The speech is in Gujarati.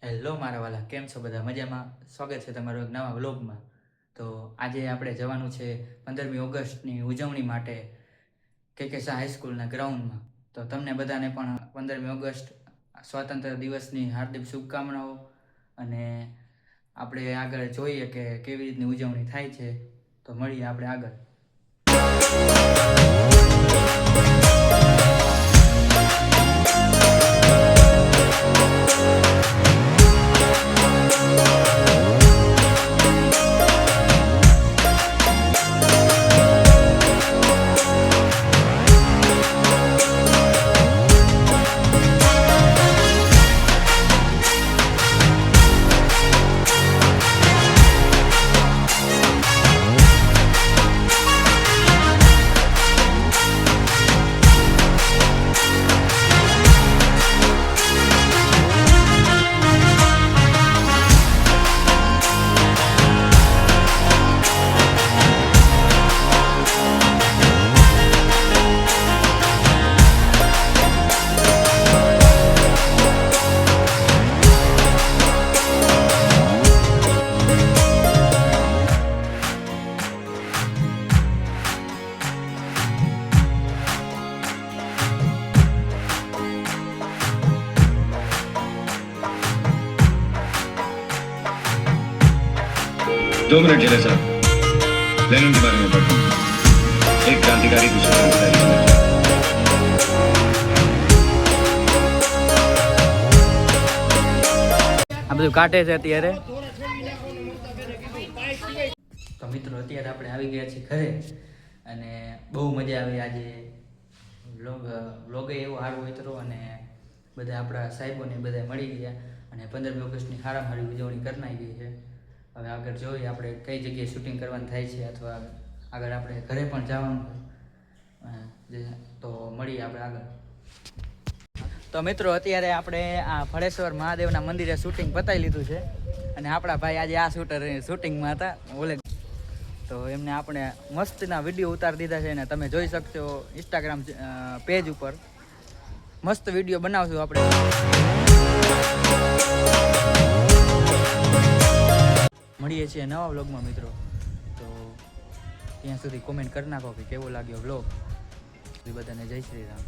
હેલો મારા વાલા, કેમ છો બધા? મજામાં? સ્વાગત છે તમારું એક નવા વ્લોગમાં. તો આજે આપણે જવાનું છે 15મી ઓગસ્ટની ઉજવણી માટે કે શાહ હાઈસ્કૂલના ગ્રાઉન્ડમાં. તો તમને બધાને પણ 15મી ઓગસ્ટ સ્વાતંત્ર્ય દિવસની હાર્દિક શુભકામનાઓ. અને આપણે આગળ જોઈએ કે કેવી રીતની ઉજવણી થાય છે. તો મળીએ આપણે આગળ. दो मिनट जिले साहब, लेनिन के बारे में पढ़ा। एक क्रांतिकारी दूसरे क्रांतिकारी समझ। આ બધું કાઢે છે અત્યારે. તો મિત્રો અત્યારે આપણે આવી ગયા છીએ ઘરે અને બહુ મજા આવી આજે. વ્લોગે એવો સારો ઉતરો અને બધા આપણા સાહેબોને બધા મળી ગયા અને 15મી ઓગસ્ટની સારામાં ઉજવણી કરી નાખી છે. હવે આગળ જોઈએ આપણે કઈ જગ્યાએ શૂટિંગ કરવાનું થાય છે અથવા આગળ આપણે ઘરે પણ જવાનું તો મળીએ આપણે આગળ. તો મિત્રો અત્યારે આપણે આ ફળેશ્વર મહાદેવના મંદિરે શૂટિંગ પતાવી લીધું છે અને આપણા ભાઈ આજે આ શૂટિંગમાં હતા ઓલે. તો એમને આપણે મસ્તના વિડીયો ઉતારી દીધા છે અને તમે જોઈ શકશો ઇન્સ્ટાગ્રામ પેજ ઉપર મસ્ત વિડીયો બનાવશું આપણે. મળીએ છીએ નવા વ્લોગમાં મિત્રો. તો ત્યાં સુધી કોમેન્ટ કરી નાખો કે કેવો લાગ્યો વ્લોગ. બધાને જય શ્રી રામ.